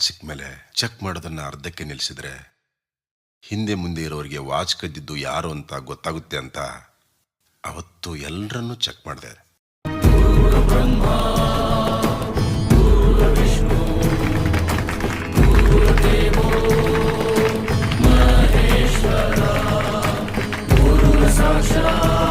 Watch ಸಿಕ್ಮೇಲೆ check ಮಾಡೋದನ್ನ ಅರ್ಧಕ್ಕೆ ನಿಲ್ಲಿಸಿದ್ರೆ ಹಿಂದೆ ಮುಂದೆ ಇರೋರಿಗೆ ವಾಚ್ ಕದ್ದಿದ್ದು ಯಾರು ಅಂತ ಗೊತ್ತಾಗುತ್ತೆ ಅಂತ ಅವತ್ತು ಎಲ್ಲರನ್ನೂ ಚೆಕ್ ಮಾಡಿದೆ. ಸಾಕ್ಷಾತ್